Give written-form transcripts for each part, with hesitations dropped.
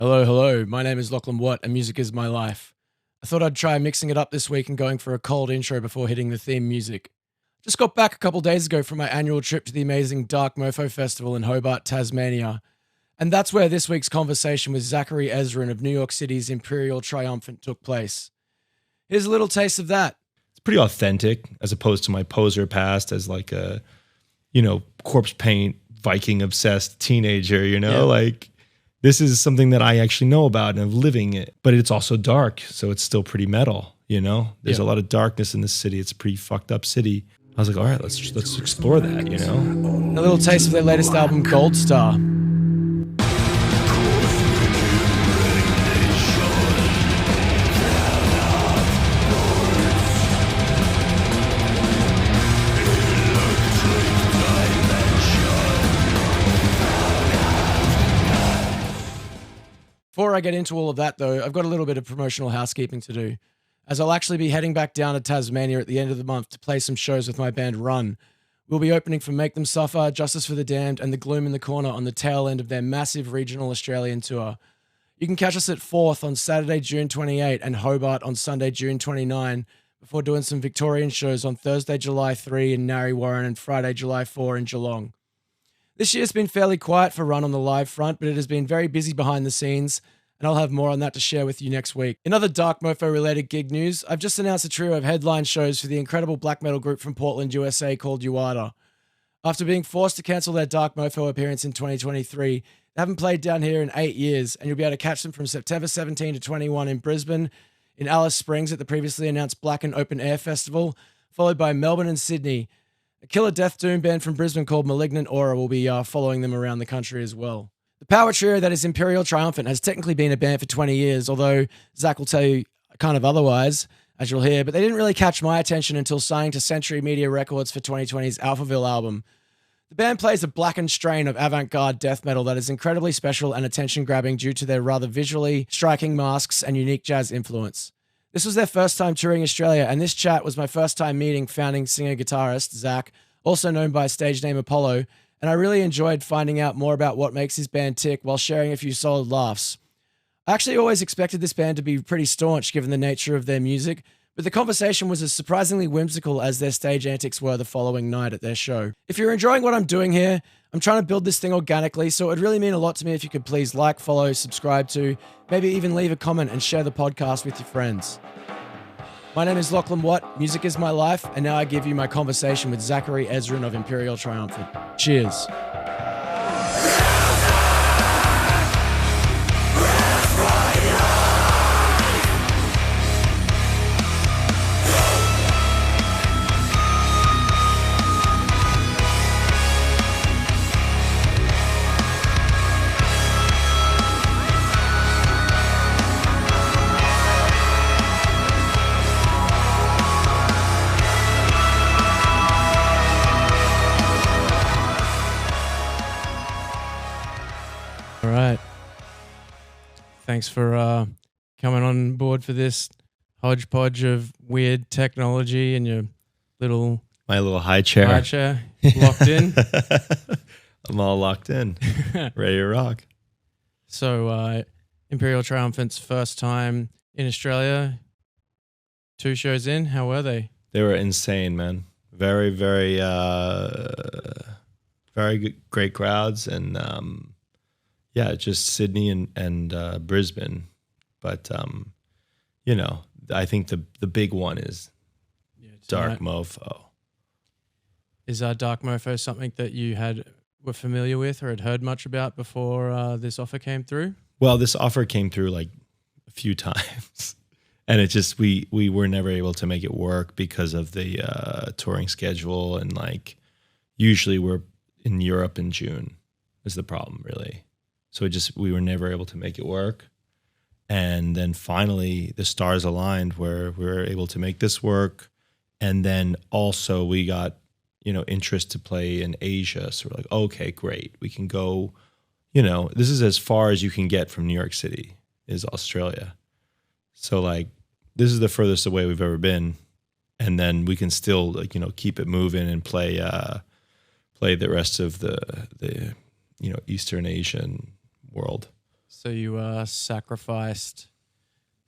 Hello, hello. My name is Lochlan Watt, and music is my life. I thought I'd try mixing it up this week and going for a cold intro before hitting the theme music. Just got back a couple days ago from my annual trip to the amazing Dark Mofo Festival in Hobart, Tasmania. And that's where this week's conversation with Zachary Ezrin of New York City's Imperial Triumphant took place. Here's a little taste of that. It's pretty authentic as opposed to my poser past as like a, corpse paint, Viking obsessed teenager, like this is something that I actually know about and I'm living it, but it's also dark. So it's still pretty metal, there's a lot of darkness in this city. It's a pretty fucked up city. I was like, all right, let's explore that, A little taste of their latest album, Goldstar. Before I get into all of that, though, I've got a little bit of promotional housekeeping to do, as I'll actually be heading back down to Tasmania at the end of the month to play some shows with my band Run. We'll be opening for Make Them Suffer, Justice for the Damned, and The Gloom in the Corner on the tail end of their massive regional Australian tour. You can catch us at Forth on Saturday, June 28, and Hobart on Sunday, June 29, before doing some Victorian shows on Thursday, July 3 in Narre Warren and Friday, July 4 in Geelong. This year's been fairly quiet for Run on the live front, but it has been very busy behind the scenes, and I'll have more on that to share with you next week. In other Dark Mofo related gig news, I've just announced a trio of headline shows for the incredible black metal group from Portland, USA called Uada. After being forced to cancel their Dark Mofo appearance in 2023, they haven't played down here in 8 years, and you'll be able to catch them from September 17 to 21 in Brisbane, in Alice Springs at the previously announced Blacken Open Air Festival, followed by Melbourne and Sydney. A killer death doom band from Brisbane called Malignant Aura will be following them around the country as well. The power trio that is Imperial Triumphant has technically been a band for 20 years, although Zach will tell you kind of otherwise, as you'll hear, but they didn't really catch my attention until signing to Century Media Records for 2020's Alphaville album. The band plays a blackened strain of avant-garde death metal that is incredibly special and attention-grabbing due to their rather visually striking masks and unique jazz influence. This was their first time touring Australia, and this chat was my first time meeting founding singer-guitarist Zach, also known by stage name Apollo, and I really enjoyed finding out more about what makes his band tick while sharing a few solid laughs. I actually always expected this band to be pretty staunch given the nature of their music, but the conversation was as surprisingly whimsical as their stage antics were the following night at their show. If you're enjoying what I'm doing here, I'm trying to build this thing organically, so it would really mean a lot to me if you could please like, follow, subscribe to, maybe even leave a comment and share the podcast with your friends. My name is Lochlan Watt, music is my life, and now I give you my conversation with Zachary Ezrin of Imperial Triumphant. Cheers. All right. Thanks for coming on board for this hodgepodge of weird technology and your my little high chair. Locked in. I'm all locked in, ready to rock. So Imperial Triumphant's first time in Australia, 2 shows in. How were they? They were insane, man. Very, very, very good, great crowds, and just Sydney and Brisbane. But I think the big one is Dark Mofo. Is Dark Mofo something that you were familiar with or had heard much about before this offer came through? Well, this offer came through like a few times, and it just we were never able to make it work because of the touring schedule, and like usually we're in Europe in June is the problem, really. So we were never able to make it work. And then finally the stars aligned where we were able to make this work. And then also we got, interest to play in Asia. So we're like, okay, great. We can go, this is as far as you can get from New York City is Australia. So like, this is the furthest away we've ever been. And then we can still keep it moving and play the rest of the Eastern Asian world. So you sacrificed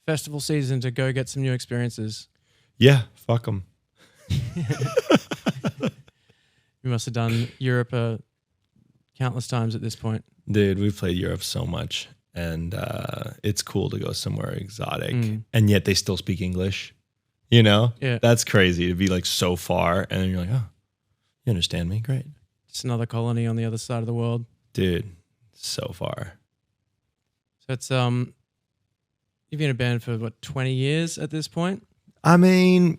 festival season to go get some new experiences. Yeah, fuck them. You must have done Europe countless times at this point. Dude, we've played Europe so much, and it's cool to go somewhere exotic, and yet they still speak English. You know? Yeah. That's crazy to be like so far, and then you're like, oh, you understand me? Great. Just another colony on the other side of the world. Dude, so far. So it's you've been in a band for what, 20 years at this point? I mean,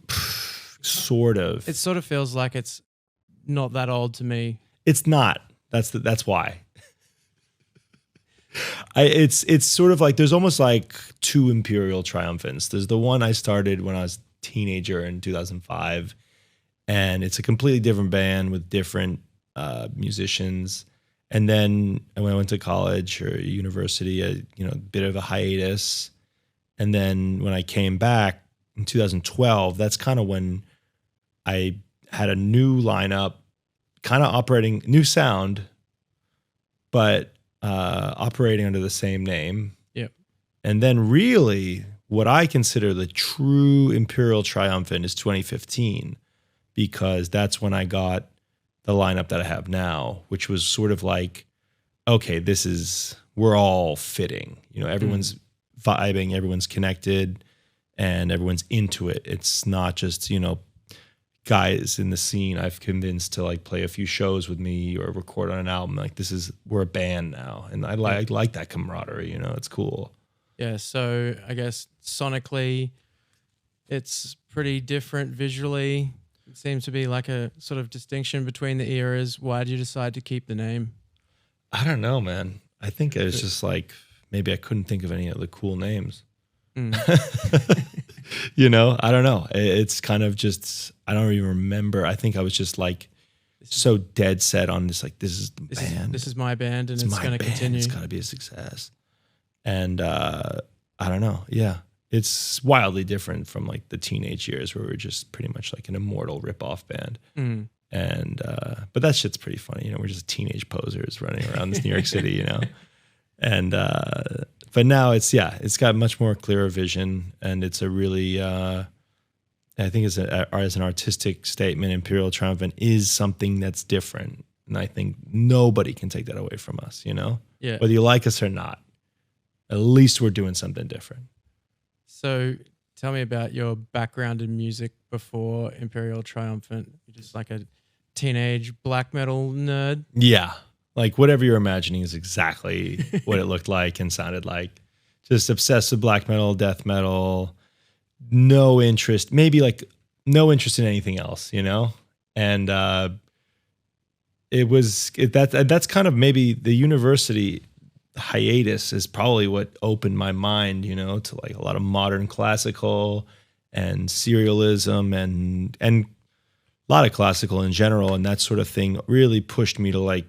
sort of. It sort of feels like it's not that old to me. It's not. That's why. It's sort of like there's almost like two Imperial Triumphants. There's the one I started when I was a teenager in 2005, and it's a completely different band with different musicians. And then when I went to college or university, a bit of a hiatus. And then when I came back in 2012, that's kind of when I had a new lineup, kind of operating, new sound, but operating under the same name. Yep. And then really what I consider the true Imperial Triumphant is 2015, because that's when I got the lineup that I have now, which was sort of like, okay, we're all fitting. Everyone's vibing, everyone's connected, and everyone's into it. It's not just, guys in the scene I've convinced to like play a few shows with me or record on an album. Like we're a band now, and I like that camaraderie. It's cool. Yeah. So I guess sonically, it's pretty different. Visually, it seems to be like a sort of distinction between the eras. Why did you decide to keep the name? I don't know, man. I think it was just like maybe I couldn't think of any other cool names. I don't know. It's kind of just, I don't even remember. I think I was just like so dead set on this, like, this is the band. This is my band, and it's going to continue. It's got to be a success. And I don't know. Yeah. It's wildly different from like the teenage years where we were just pretty much like an immortal rip-off band. And but that shit's pretty funny. We're just teenage posers running around this New York City, And but now it's got much more clearer vision, and it's a really I think as an artistic statement, Imperial Triumphant is something that's different, and I think nobody can take that away from us. Yeah. Whether you like us or not, at least we're doing something different. So tell me about your background in music before Imperial Triumphant. You're just like a teenage black metal nerd. Yeah. Like whatever you're imagining is exactly what it looked like and sounded like. Just obsessed with black metal, death metal, no interest in anything else, And that's kind of maybe the university hiatus is probably what opened my mind, to like a lot of modern classical and serialism and a lot of classical in general, and that sort of thing really pushed me to like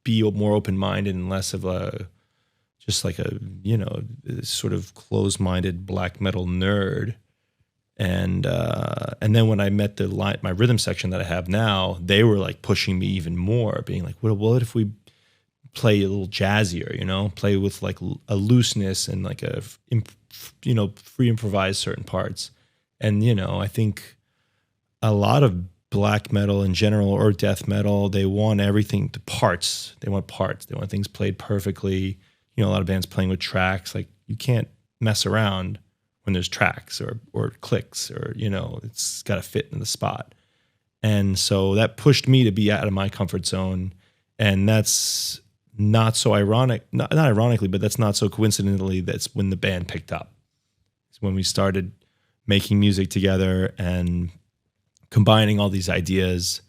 be more open-minded and less of a sort of closed-minded black metal nerd. And then when I met my rhythm section that I have now, they were like pushing me even more, being like, what if we play a little jazzier, play with like a looseness and like free improvise certain parts. And, I think a lot of black metal in general or death metal, they want everything to parts. They want parts. They want things played perfectly. A lot of bands playing with tracks. Like you can't mess around when there's tracks or clicks or, it's got to fit in the spot. And so that pushed me to be out of my comfort zone. And that's not so ironic, not ironically, but that's not so coincidentally, that's when the band picked up. It's when we started making music together and combining all these ideas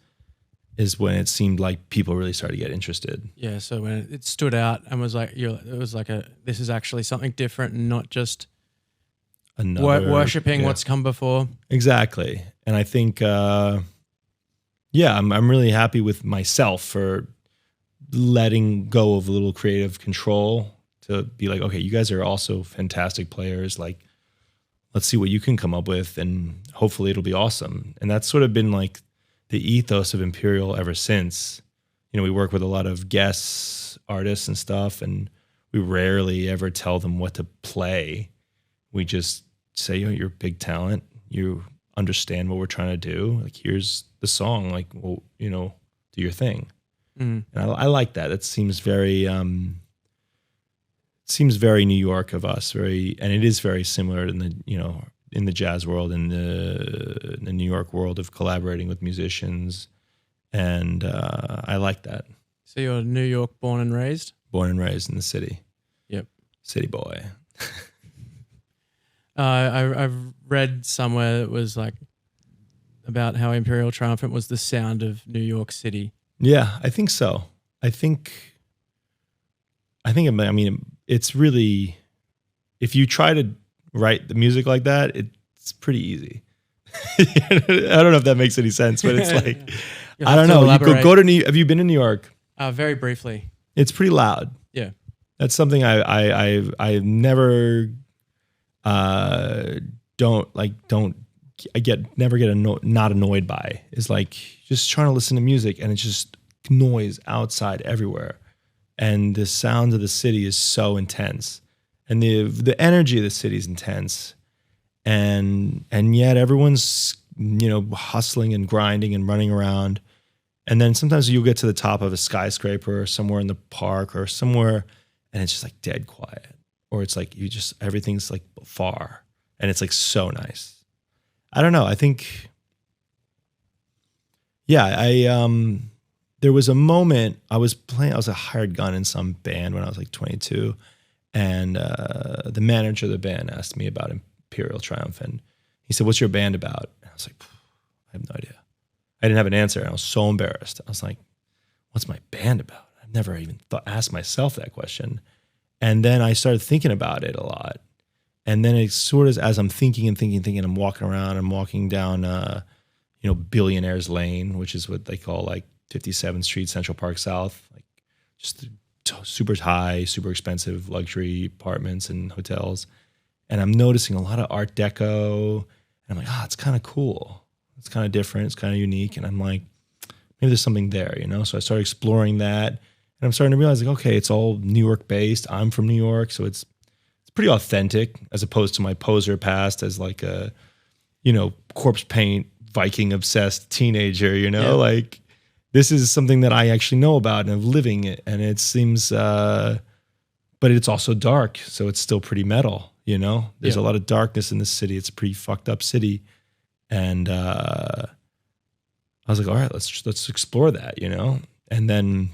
is when it seemed like people really started to get interested. Yeah, so when it stood out and was like, this is actually something different and not just worshipping what's come before. Exactly. And I think, I'm really happy with myself for letting go of a little creative control to be like, okay, you guys are also fantastic players. Like, let's see what you can come up with, and hopefully it'll be awesome. And that's sort of been like the ethos of Imperial ever since. We work with a lot of guest artists and stuff, and we rarely ever tell them what to play. We just say, you're a big talent. You understand what we're trying to do. Like, here's the song. Like, well, do your thing. And I like that. It seems very New York of us. And it is very similar in the jazz world, in the New York world of collaborating with musicians. And I like that. So you're New York born and raised? Born and raised in the city. Yep. City boy. I've read somewhere that was like about how Imperial Triumphant was the sound of New York City. Yeah, I think so. I mean, it's really, if you try to write the music like that, it's pretty easy. I don't know if that makes any sense, but it's like, I don't know. You go to have you been in New York? Very briefly. It's pretty loud. Yeah. That's something I never never get not annoyed by, is like just trying to listen to music and it's just noise outside everywhere. And the sound of the city is so intense, and the energy of the city is intense, and yet everyone's hustling and grinding and running around. And then sometimes you'll get to the top of a skyscraper or somewhere in the park or somewhere, and it's just like dead quiet, or it's like everything's like far, and it's like so nice. I don't know. I think, there was a moment I was a hired gun in some band when I was like 22, and the manager of the band asked me about Imperial Triumphant. He said, "What's your band about?" And I was like, "I have no idea." I didn't have an answer, and I was so embarrassed. I was like, "What's my band about?" I've never even asked myself that question. And then I started thinking about it a lot. And then it's sort of, as I'm thinking, I'm walking around, I'm walking down, Billionaires Lane, which is what they call like 57th Street, Central Park South, like just super high, super expensive luxury apartments and hotels. And I'm noticing a lot of Art Deco, and I'm like, it's kind of cool. It's kind of different. It's kind of unique. And I'm like, maybe there's something there, So I started exploring that, and I'm starting to realize, like, okay, it's all New York based. I'm from New York, so it's pretty authentic, as opposed to my poser past as like a, corpse paint Viking obsessed teenager. Like, this is something that I actually know about and am living it, and it seems, but it's also dark, so it's still pretty metal. There's a lot of darkness in this city. It's a pretty fucked up city. And I was like, all right, let's explore that, And then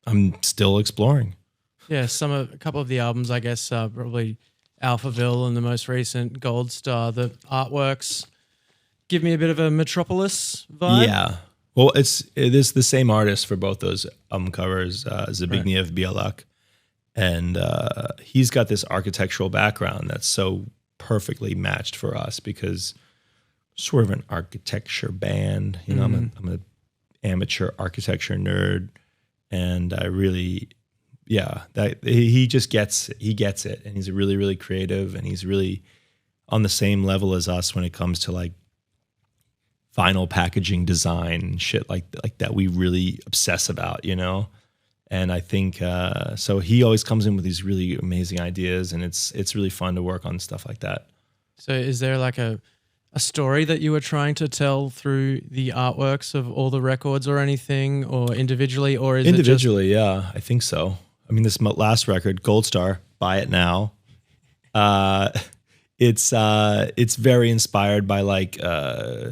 I'm still exploring. Yeah, a couple of the albums, I guess, probably Alphaville and the most recent Goldstar. The artworks give me a bit of a Metropolis vibe. Yeah, well, it is the same artist for both those album covers, Zbigniew Bielak, and he's got this architectural background that's so perfectly matched for us, because sort of an architecture band. I'm an amateur architecture nerd, and I really, that he just gets it, and he's really, really creative, and he's really on the same level as us when it comes to like vinyl packaging design and shit like that we really obsess about, And I think so he always comes in with these really amazing ideas, and it's really fun to work on stuff like that. So is there like a story that you were trying to tell through the artworks of all the records or anything, or individually, or is individually? Yeah, I think so. I mean, this last record, Goldstar, buy it now. It's very inspired by like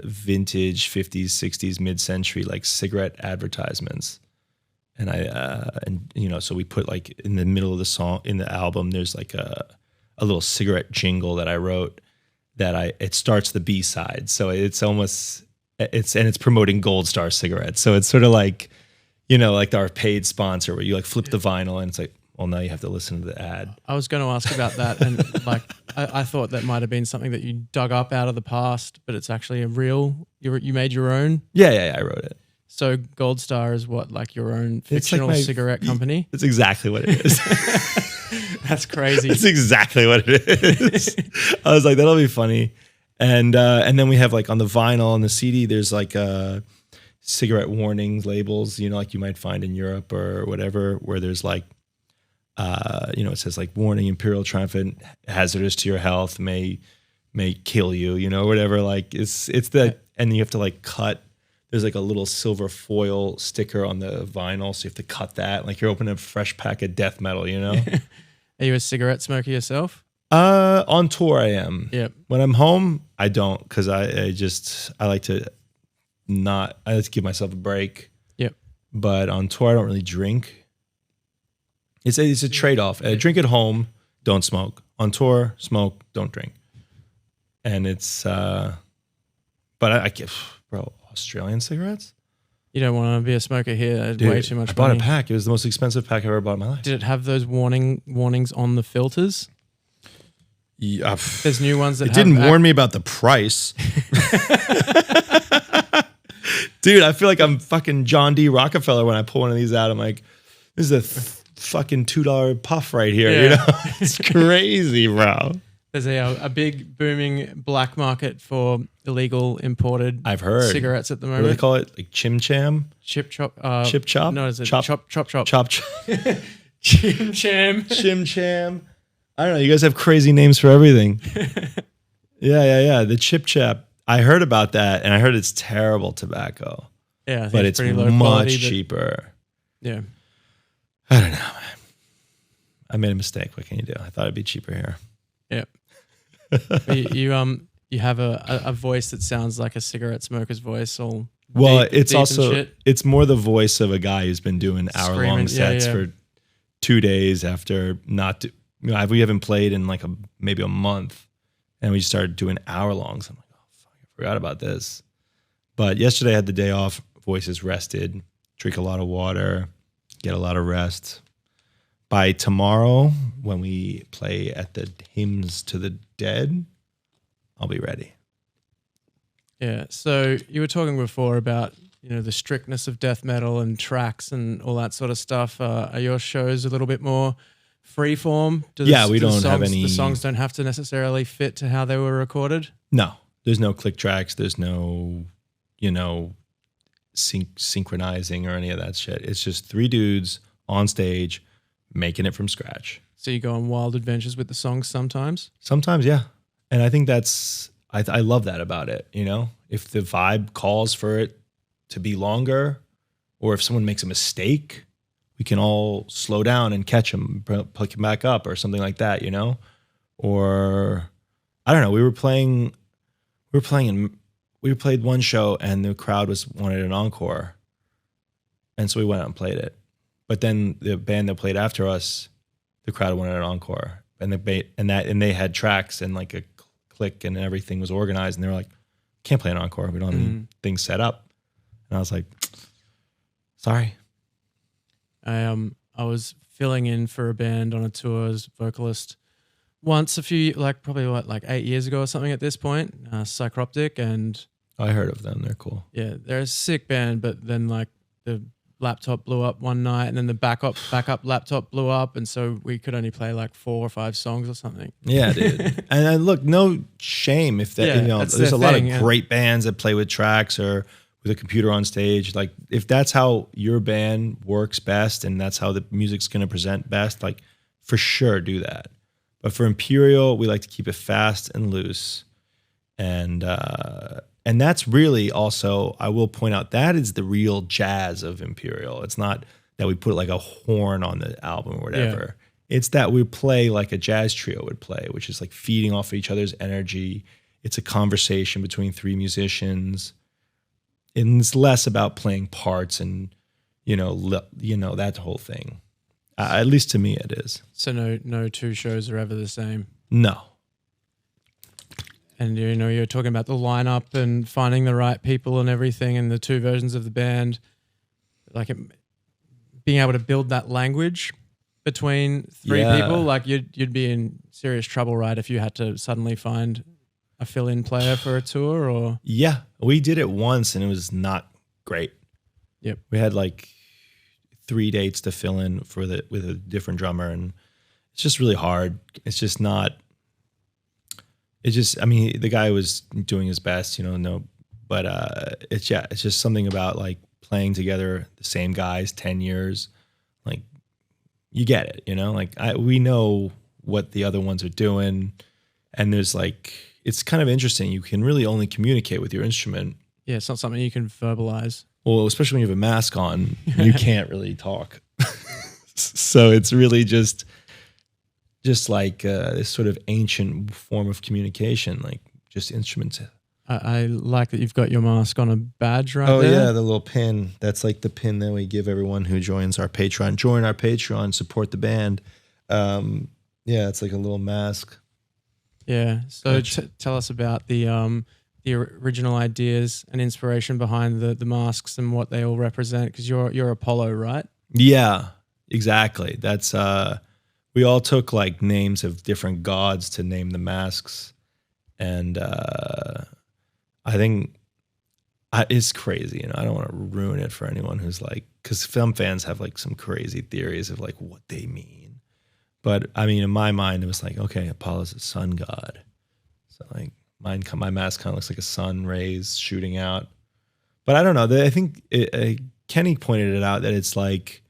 vintage 50s, 60s, mid-century like cigarette advertisements. And so we put like in the middle of the song, in the album, there's like a little cigarette jingle that I wrote, it starts the B side. So it's promoting Goldstar cigarettes. So it's sort of like, like our paid sponsor, where you like flip the vinyl and it's like, well, now you have to listen to the ad. I was going to ask about that. And like, I thought that might've been something that you dug up out of the past, but it's actually you made your own. Yeah. I wrote it. So Goldstar is what, like your own fictional cigarette company? It's exactly what it is. That's crazy. That's exactly what it is. I was like, that'll be funny. And then we have like on the vinyl and the CD, there's like cigarette warnings labels, like you might find in Europe or whatever, where there's like it says like warning, Imperial Triumphant, hazardous to your health, may kill you, whatever. Like it's that, and you have to like cut. There's like a little silver foil sticker on the vinyl, so you have to cut that. Like you're opening a fresh pack of death metal, Are you a cigarette smoker yourself? On tour I am. Yep. When I'm home, I don't, because I like to give myself a break. Yep. But on tour I don't really drink. It's a trade-off. I drink at home, don't smoke. On tour, smoke, don't drink. And it's but I get, bro, Australian cigarettes? You don't want to be a smoker here. Dude, way too much I bought money. a pack. It was the most expensive pack I ever bought in my life. Did it have those warnings on the filters? Yeah, There's new ones that it didn't warn me about the price. Dude, I feel like I'm fucking John D. Rockefeller when I pull one of these out. I'm like, this is a fucking $2 puff right here. Yeah. It's crazy, bro. There's a big booming black market for illegal imported I've heard cigarettes at the What moment. do they call it? Like chim cham? Chip chop. Chip chop? No, is it Chop. chop chop? Chop. Chim cham. Chim cham. I don't know. You guys have crazy names for everything. Yeah. The chip chap. I heard about that, and I heard it's terrible tobacco. Yeah, I think But it's pretty low much quality, cheaper. Yeah. I don't know, man. I made a mistake. What can you do? I thought it'd be cheaper here. Yep. You have a voice that sounds like a cigarette smoker's voice. All Well, deep, it's deep and also shit. it's more the voice of a guy who's been doing hour-long Screaming, sets yeah. for 2 days after we haven't played in like maybe a month, and we just started doing hour-longs. I'm like, oh fuck, I forgot about this. But yesterday I had the day off. Voice is rested. Drink a lot of water. Get a lot of rest. By tomorrow, when we play at the Hymns to the Dead, I'll be ready. Yeah. So you were talking before about the strictness of death metal and tracks and all that sort of stuff. Are your shows a little bit more freeform? We don't have any. The songs don't have to necessarily fit to how they were recorded. No, there's no click tracks. There's no, synchronizing or any of that shit. It's just 3 dudes on stage making it from scratch. So you go on wild adventures with the songs sometimes? Sometimes, yeah. And I think I love that about it, If the vibe calls for it to be longer, or if someone makes a mistake, we can all slow down and catch them, pick him back up or something like that, Or, I don't know, we played one show and the crowd wanted an encore. And so we went out and played it. But then the band that played after us, the crowd wanted an encore, and they had tracks and like a click and everything was organized, and they were like, "Can't play an encore. We don't have any things set up." And I was like, "Sorry." I was filling in for a band on a tour as vocalist once probably 8 years ago or something at this point. Psychroptic, and I heard of them. They're cool. yeah, they're a sick band. But then the laptop blew up one night, and then the backup laptop blew up, and so we could only play 4 or 5 songs or something. Yeah, dude. And look, no shame if that. that's there's their a lot thing, of great bands that play with tracks or with a computer on stage. Like if that's how your band works best and that's how the music's going to present best, like for sure do that. But for Imperial, we like to keep it fast and loose, and that's really also, I will point out, that is the real jazz of Imperial. It's not that we put like a horn on the album or whatever. Yeah. It's that we play like a jazz trio would play, which is like feeding off of each other's energy. It's a conversation between 3 musicians. And it's less about playing parts and, that whole thing. At least to me it is. So no 2 shows are ever the same? No. And you're talking about the lineup and finding the right people and everything, and the 2 versions of the band, being able to build that language between 3 people. Like you'd be in serious trouble, right, if you had to suddenly find a fill-in player for a tour? Or yeah, we did it once and it was not great. Yep, we had 3 dates to fill in with a different drummer, and it's just really hard. It's just not. The guy was doing his best, but it's just something about playing together, the same guys, 10 years, you get it, you know, like we know what the other ones are doing, and there's like, it's kind of interesting. You can really only communicate with your instrument. Yeah, it's not something you can verbalize. Well, especially when you have a mask on, you can't really talk. So it's really just like this sort of ancient form of communication, like just instruments. I like that you've got your mask on a badge right there. Oh yeah, the little pin. That's like the pin that we give everyone who joins our Patreon. Join our Patreon, support the band. Yeah, it's like a little mask. Yeah. So tell us about the original ideas and inspiration behind the masks and what they all represent. Because you're Apollo, right? Yeah, exactly. That's we all took like names of different gods to name the masks, and I think it's crazy. You know, I don't want to ruin it for anyone who's like, because some fans have like some crazy theories of like what they mean. But I mean, in my mind, it was like, okay, Apollo's a sun god. So like my mask kind of looks like a sun rays shooting out. But I don't know. I think Kenny pointed it out that it's like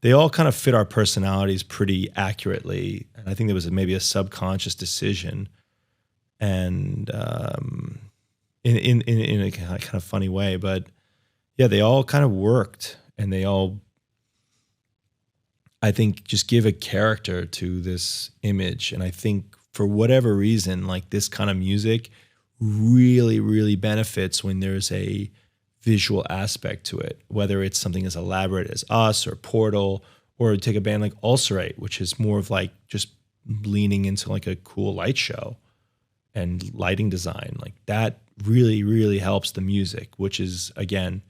they all kind of fit our personalities pretty accurately. And I think there was maybe a subconscious decision. And in a kind of funny way, but yeah, they all kind of worked, and they all, I think, just give a character to this image. And I think for whatever reason, like this kind of music really, really benefits when there's a visual aspect to it, whether it's something as elaborate as us or Portal, or take a band like Ulcerate, which is more of like just leaning into like a cool light show and lighting design. Like that really, really helps the music, which is, again,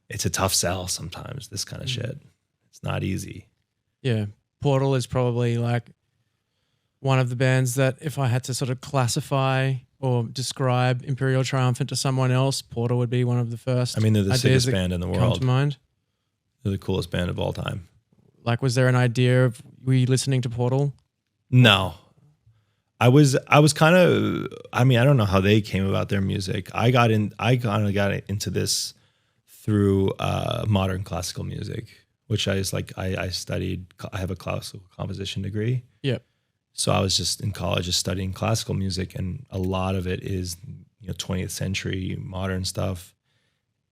it's a tough sell sometimes, this kind of shit. It's not easy. Yeah. Portal is probably like one of the bands that if I had to sort of classify or describe Imperial Triumphant to someone else, Portal would be one of the first. I mean, they're the sickest band in the world. Come to mind. They're the coolest band of all time. Like, was there an idea of, were you listening to Portal? No. I was kind of, I mean, I don't know how they came about their music. I kind of got into this through modern classical music, which I studied. I have a classical composition degree. Yep. So I was just in college just studying classical music, and a lot of it is, 20th century modern stuff.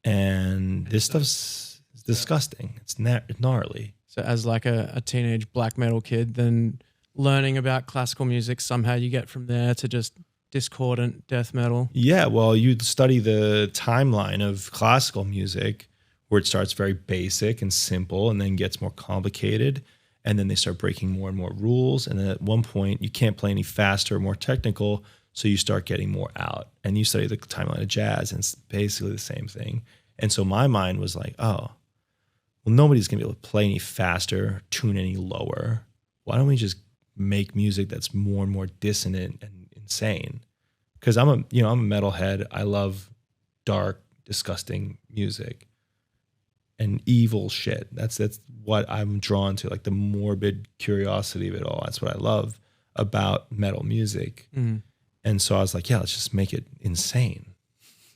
And this stuff's disgusting. It's gnarly. So as like a teenage black metal kid, then learning about classical music, somehow you get from there to just discordant death metal. Yeah, well, you study the timeline of classical music where it starts very basic and simple and then gets more complicated, and then they start breaking more and more rules, and then at one point you can't play any faster or more technical, so you start getting more out. And you study the timeline of jazz, and it's basically the same thing. And so my mind was like, oh, well, nobody's going to be able to play any faster, tune any lower. Why don't we just make music that's more and more dissonant and insane? Because I'm a metalhead. I love dark, disgusting music and evil shit. That's what I'm drawn to, like the morbid curiosity of it all. That's what I love about metal music. Mm. And so I was like, yeah, let's just make it insane.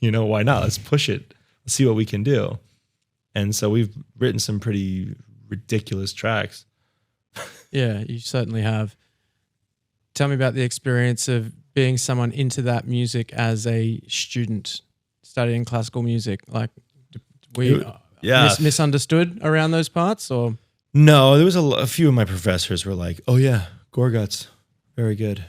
Why not? Let's push it. Let's see what we can do. And so we've written some pretty ridiculous tracks. Yeah, you certainly have. Tell me about the experience of being someone into that music as a student studying classical music. Like, we misunderstood around those parts, or no? There was a few of my professors were like, "Oh yeah, Gorguts, very good."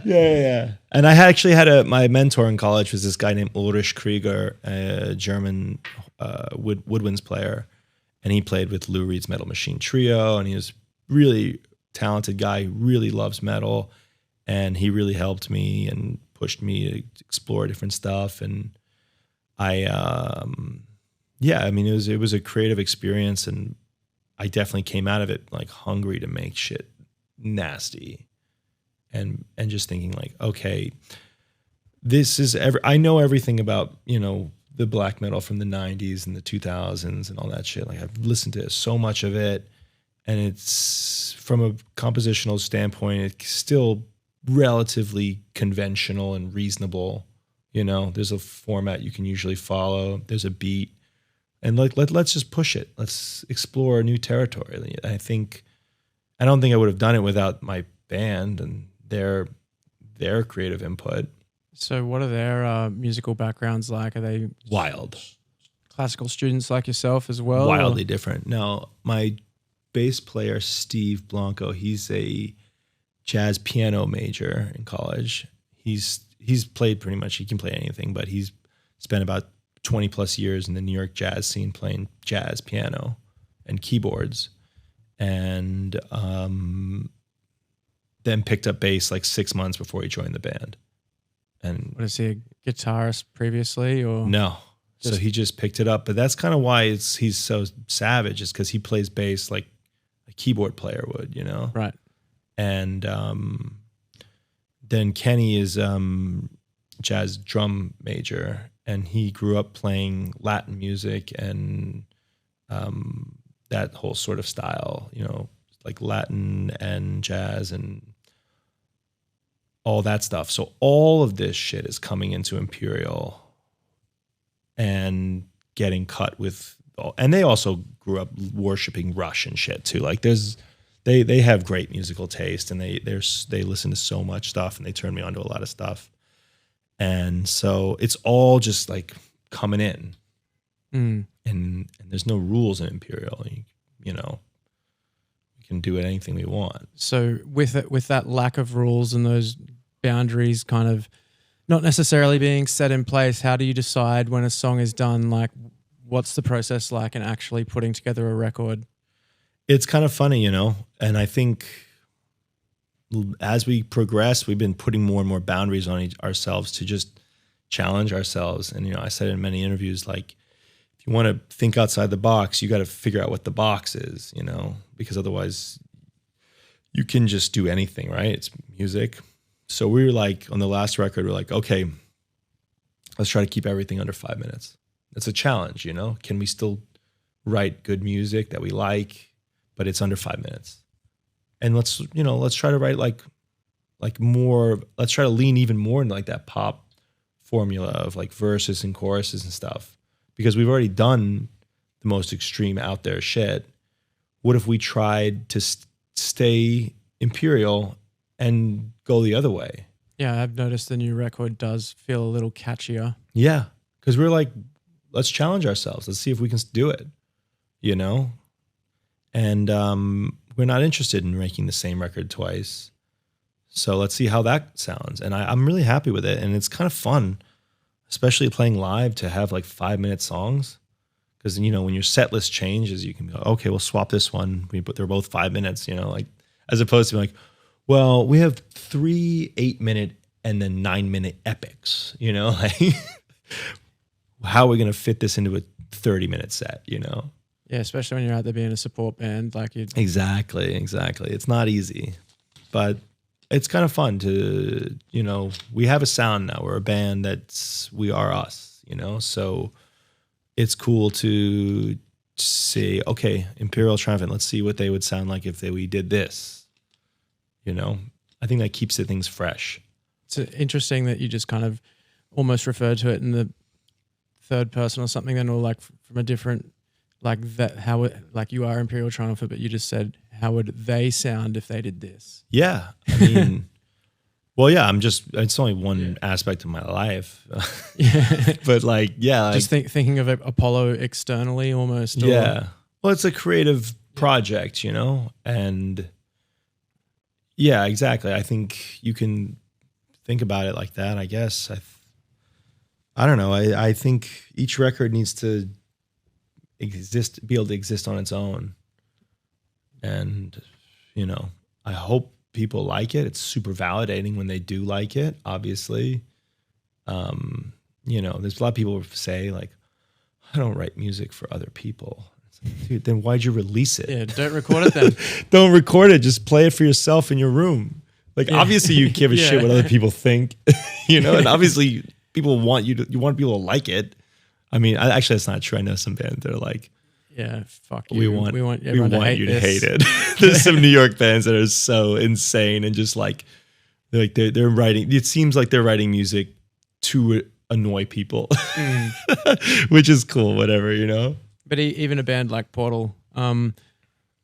Yeah. And I actually had my mentor in college was this guy named Ulrich Krieger, a German woodwinds player. And he played with Lou Reed's Metal Machine Trio, and he was really talented guy, really loves metal, and he really helped me and pushed me to explore different stuff. And it was a creative experience, and I definitely came out of it like hungry to make shit nasty, and just thinking like, okay, this is I know everything about the black metal from the 90s and the 2000s and all that shit. Like I've listened to so much of it, and it's from a compositional standpoint, it's still relatively conventional and reasonable. There's a format you can usually follow. There's a beat. And let's just push it. Let's explore new territory. I don't think I would have done it without my band and their creative input. So what are their musical backgrounds like? Are they Wild. Classical students like yourself as well? Wildly different. Now, my bass player, Steve Blanco, he's a jazz piano major in college. He's played pretty much, he can play anything, but he's spent about 20 plus years in the New York jazz scene playing jazz piano and keyboards. And then picked up bass like 6 months before he joined the band. And what, is he a guitarist previously, or no? So he just picked it up. But that's kind of why he's so savage, is because he plays bass like a keyboard player would, you know? Right. And then Kenny is jazz drum major, and he grew up playing Latin music and that whole sort of style, you know, like Latin and jazz and all that stuff. So all of this shit is coming into Imperial and getting cut with, and they also grew up worshiping Rush and shit too. Like they have great musical taste, and they listen to so much stuff, and they turn me on to a lot of stuff. And so it's all just like coming in, and there's no rules in Imperial. You know, we can do anything we want. So with that lack of rules and those boundaries kind of not necessarily being set in place, how do you decide when a song is done? Like, what's the process like in actually putting together a record? It's kind of funny, you know, and I think as we progress, we've been putting more and more boundaries on ourselves to just challenge ourselves. And, you know, I said in many interviews, like, if you want to think outside the box, you got to figure out what the box is, you know, because otherwise you can just do anything, right? It's music. So we were like, on the last record, we're like, okay, let's try to keep everything under 5 minutes. It's a challenge, you know? Can we still write good music that we like, but it's under 5 minutes? And let's try to write like more, let's try to lean even more into like that pop formula of like verses and choruses and stuff, because we've already done the most extreme out there shit. What if we tried to stay Imperial and go the other way? Yeah, I've noticed the new record does feel a little catchier. Yeah, because we're like, let's challenge ourselves. Let's see if we can do it, you know? And we're not interested in making the same record twice. So let's see how that sounds. And I'm really happy with it. And it's kind of fun, especially playing live, to have like 5 minute songs. Because, you know, when your set list changes, you can go, okay, we'll swap this one. They're both 5 minutes, you know, like, as opposed to like, well, we have 3 8-minute and then 9-minute epics, you know, like how are we going to fit this into a 30-minute set, you know? Yeah, especially when you're out there being a support band, like you. Exactly. It's not easy, but it's kind of fun to, you know, we have a sound now. We're a band we are us, you know? So it's cool to say, okay, Imperial Triumphant, let's see what they would sound like if we did this, you know? I think that keeps things fresh. It's interesting that you just kind of almost referred to it in the third person or something, then, or like from a different, like that, how it, like you are Imperial Triumphant, but you just said, how would they sound if they did this? Yeah. I mean, well, yeah, it's only one aspect of my life. Yeah. But like, yeah. Just thinking of Apollo externally almost. Yeah. Well, it's a creative project, you know? And yeah, exactly. I think you can think about it like that, I guess. I don't know. I think each record needs to be able to exist on its own. And, you know, I hope people like it. It's super validating when they do like it, obviously. You know, there's a lot of people who say, like, I don't write music for other people. It's like, dude, then why'd you release it? Yeah, don't record it then. Don't record it. Just play it for yourself in your room. Like, obviously you give a shit what other people think, you know, and obviously people want you want people to like it. I mean, actually that's not true. I know some bands that are like, yeah, fuck you. We want everyone you to hate it. this. There's some New York bands that are so insane and just like they're writing. It seems like they're writing music to annoy people, which is cool. Whatever, you know. But even a band like Portal, The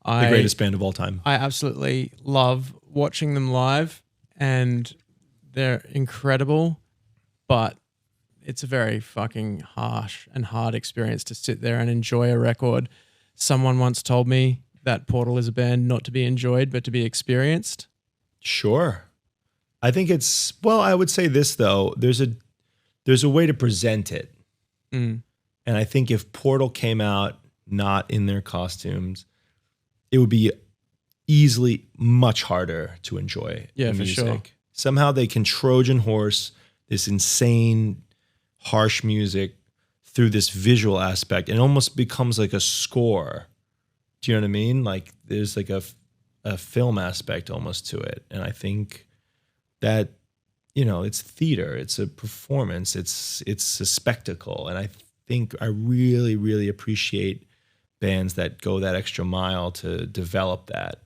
greatest band of all time. I absolutely love watching them live, and they're incredible, but it's a very fucking harsh and hard experience to sit there and enjoy a record. Someone once told me that Portal is a band not to be enjoyed, but to be experienced. Sure. I think it's, well, I would say this though, there's a way to present it. Mm. And I think if Portal came out not in their costumes, it would be easily much harder to enjoy the For music. sure. Somehow they can Trojan horse this insane, harsh music through this visual aspect, and it almost becomes like a score. Do you know what I mean? Like there's like a film aspect almost to it. And I think that, you know, it's theater, it's a performance, it's a spectacle. And I think I really, really appreciate bands that go that extra mile to develop that.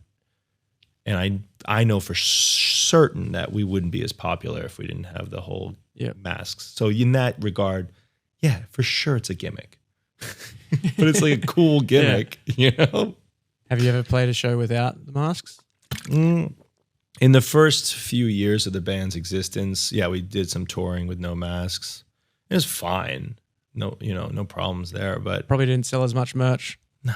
And I know for certain that we wouldn't be as popular if we didn't have the whole masks. So in that regard, yeah, for sure it's a gimmick. But it's like a cool gimmick, you know? Have you ever played a show without the masks? In the first few years of the band's existence, yeah, we did some touring with no masks. It was fine. No, you know, no problems there, but Probably didn't sell as much merch. no,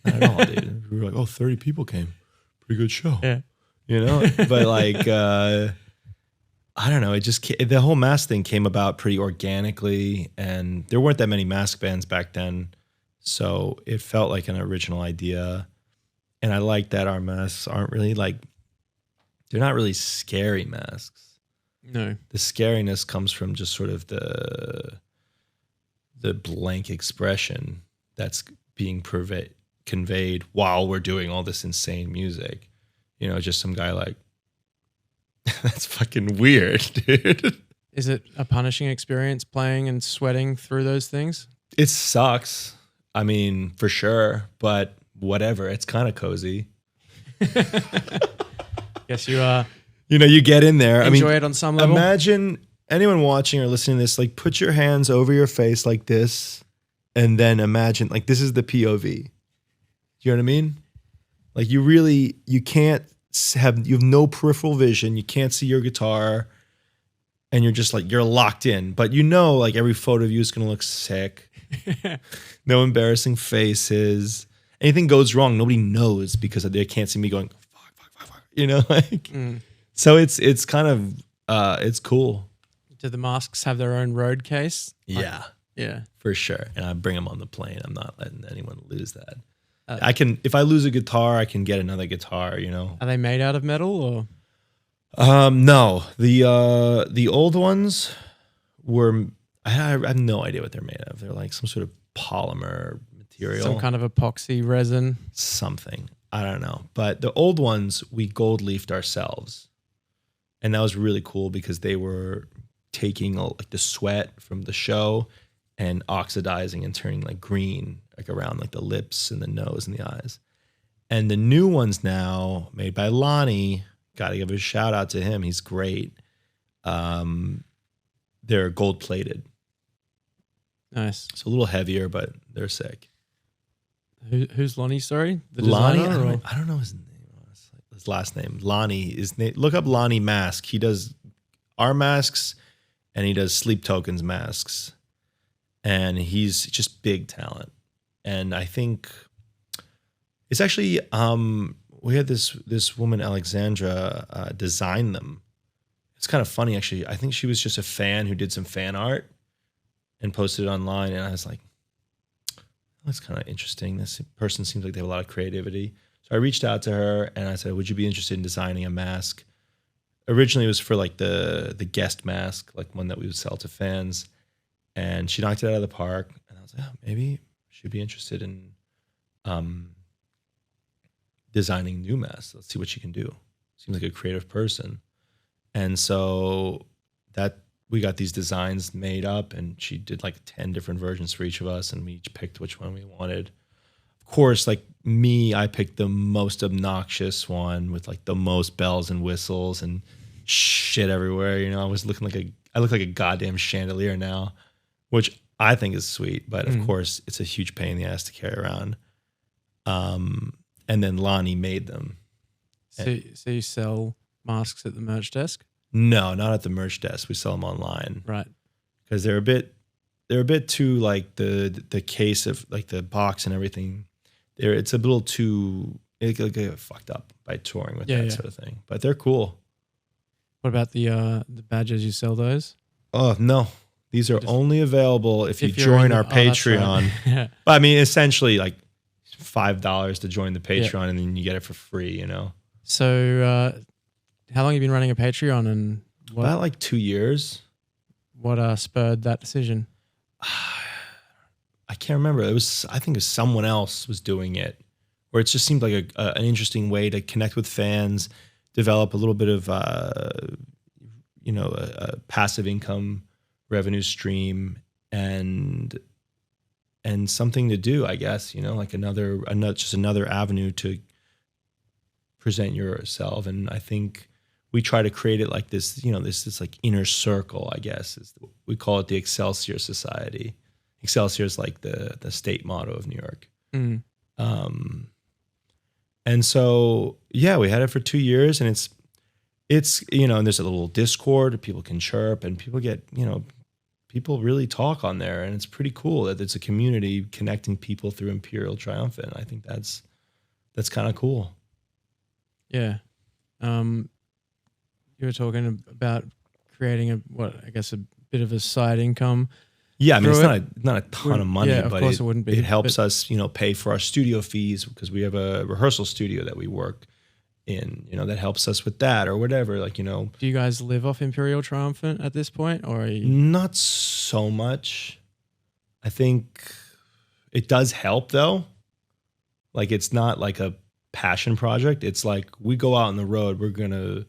not at all, dude. We were like, 30 people came. Pretty good show. Yeah. You know, but like, I don't know. It just, the whole mask thing came about pretty organically, and there weren't that many mask bands back then. So it felt like an original idea. And I like that our masks aren't really like, they're not really scary masks. No. The scariness comes from just sort of the blank expression that's being conveyed while we're doing all this insane music. You know, just some guy like, that's fucking weird, dude. Is it a punishing experience playing and sweating through those things? It sucks. I mean, for sure, but whatever. It's kind of cozy. Yes, you You know, you get in there. enjoy it on some level. Imagine anyone watching or listening to this, like put your hands over your face like this, and then imagine like this is the POV. Do you know what I mean? Like you have no peripheral vision. You can't see your guitar, and you're just like, you're locked in. But you know, like every photo of you is going to look sick. No embarrassing faces. Anything goes wrong, nobody knows because they can't see me going, fuck. You know, like, so it's kind of, it's cool. Do the masks have their own road case? Yeah. Yeah. For sure. And I bring them on the plane. I'm not letting anyone lose that. If I lose a guitar, I can get another guitar, you know? Are they made out of metal or? No, the old ones were, I have no idea what they're made of. They're like some sort of polymer material. Some kind of epoxy resin. Something. I don't know. But the old ones, we gold leafed ourselves. And that was really cool because they were taking like the sweat from the show and oxidizing and turning like green, like around like the lips and the nose and the eyes. And the new ones now, made by Lonnie, got to give a shout out to him. He's great. They're gold plated. Nice. It's a little heavier, but they're sick. Who's Lonnie? Sorry, the Lonnie. designer. I don't know his name. His last name. Lonnie. Look up Lonnie Mask. He does our masks, and he does Sleep Tokens masks, and he's just big talent. And I think it's actually we had this woman Alexandra design them. It's kind of funny actually. I think she was just a fan who did some fan art and posted it online, and I was like, that's kind of interesting. This person seems like they have a lot of creativity. So I reached out to her and I said, would you be interested in designing a mask? Originally it was for like the guest mask, like one that we would sell to fans. And she knocked it out of the park. And I was like, oh, maybe she'd be interested in designing new masks. Let's see what she can do. Seems like a creative person. And so that we got these designs made up, and she did like 10 different versions for each of us, and we each picked which one we wanted. Of course, like me, I picked the most obnoxious one with like the most bells and whistles and shit everywhere. You know, I look like a goddamn chandelier now, which I think is sweet, but of course it's a huge pain in the ass to carry around. And then Lonnie made them. So you sell masks at the merch desk? No, not at the merch desk. We sell them online. Right. Because they're a bit too like the case of like the box and everything. It's a little too it get fucked up by touring with that sort of thing. But they're cool. What about the badges? You sell those? Oh no. These are only available if you you're join in our the- oh, that's Patreon. right. Yeah. But I mean, essentially like $5 to join the Patreon and then you get it for free, you know? So how long have you been running a Patreon, and About like 2 years. what spurred that decision? I can't remember. I think it was someone else was doing it, where it just seemed like an interesting way to connect with fans, develop a little bit of, a passive income revenue stream and something to do, I guess, like another avenue to present yourself. And I think we try to create it like this, this like inner circle, I guess. We call it the Excelsior Society. Excelsior is like the state motto of New York. Mm. And so, yeah, we had it for 2 years, and it's and there's a little Discord, people can chirp, and people get, people really talk on there, and it's pretty cool that it's a community connecting people through Imperial Triumphant. I think that's kind of cool. Yeah. You were talking about creating a bit of a side income. Yeah, I mean, through it's not a ton of money, of but course it wouldn't be. It helps us, pay for our studio fees, because we have a rehearsal studio that we work in, that helps us with that or whatever. Like, Do you guys live off Imperial Triumphant at this point, or are you? Not so much. I think it does help though. Like, it's not like a passion project. It's like we go out on the road, we're gonna